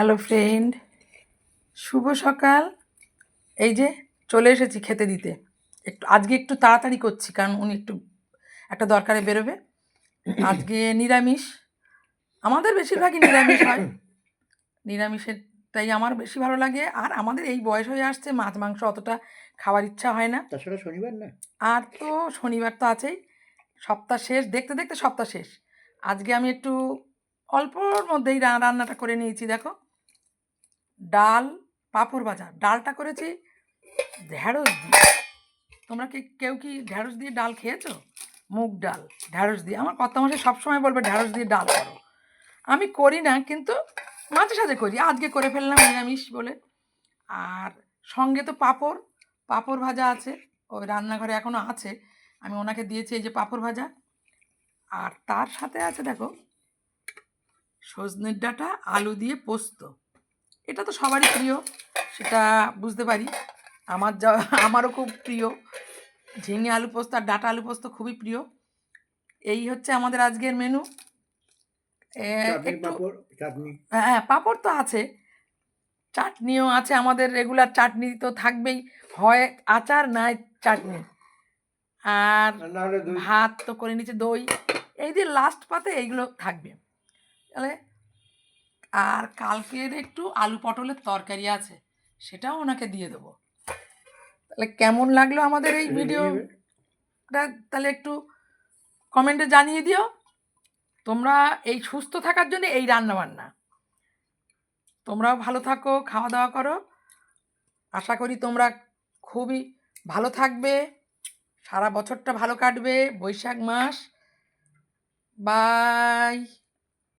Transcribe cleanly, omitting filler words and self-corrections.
Hello friend, শুভ সকাল। এই যে চলে এসেছি খেতে দিতে। আজকে একটু তাড়াতাড়ি করছি, কারণ উনি একটু একটা দরকারে বেরোবে। আজকে নিরামিষ, আমাদের বেশিরভাগই নিরামিষ হয়। নিরামিষেরটাই আমার বেশি ভালো লাগে। আর আমাদের এই বয়স হয়ে আসছে, মাছ মাংস অতটা খাওয়ার ইচ্ছা হয় না। তাছাড়া শনিবার না। আর তো শনিবার তো আছেই। সপ্তাহ শেষ, দেখতে দেখতে সপ্তাহ শেষ। আজকে আমি একটু অল্পর মধ্যেই রান্নাটা করে নিয়েছি। দেখো, ডাল, পাঁপড় ভাজা। ডালটা করেছি ঢ্যাঁড়স দিয়ে। তোমরা কেউ কি ঢ্যাঁড়স দিয়ে ডাল খেয়েছো? মুগ ডাল ঢ্যাঁড়স দিয়ে। আমার কর্তামশাই সবসময় বলবে ঢ্যাঁড়স দিয়ে ডাল করো। আমি করি না, কিন্তু মাঝে সাঝে করি। আজকে করে ফেললাম নিরামিষ বলে। আর সঙ্গে তো পাঁপড়, পাঁপড় ভাজা আছে। ওই রান্নাঘরে এখনও আছে, আমি ওনাকে দিয়েছি এই যে পাঁপড় ভাজা। আর তার সাথে আছে দেখো সজনের ডাঁটা আলু দিয়ে পোস্ত। এটা তো সবারই প্রিয়, সেটা বুঝতে পারি। আমারও খুব প্রিয়। ঝিঙে আলু পোস্ত আর ডাঁটা আলু পোস্ত খুবই প্রিয়। এই হচ্ছে আমাদের আজকের মেনু। একটু চাটনি। হ্যাঁ, পাঁপড় তো আছে, চাটনিও আছে। আমাদের রেগুলার চাটনি তো থাকবেই, হয় আচার নয় চাটনি। আর ভাত তো করে নিচ্ছে, দই। এই যে লাস্ট পাতে এইগুলো থাকবে তাহলে। আর কালকের একটু আলু পটলের তরকারি আছে, সেটাও ওনাকে দিয়ে দেবো। তাহলে কেমন লাগলো আমাদের এই ভিডিওটা, তাহলে একটু কমেন্টে জানিয়ে দিও। তোমরা এই সুস্থ থাকার জন্য এই রান্নাবান্না। তোমরাও ভালো থাকো, খাওয়া দাওয়া করো। আশা করি তোমরা খুবই ভালো থাকবে, সারা বছরটা ভালো কাটবে, বৈশাখ মাস। বাই।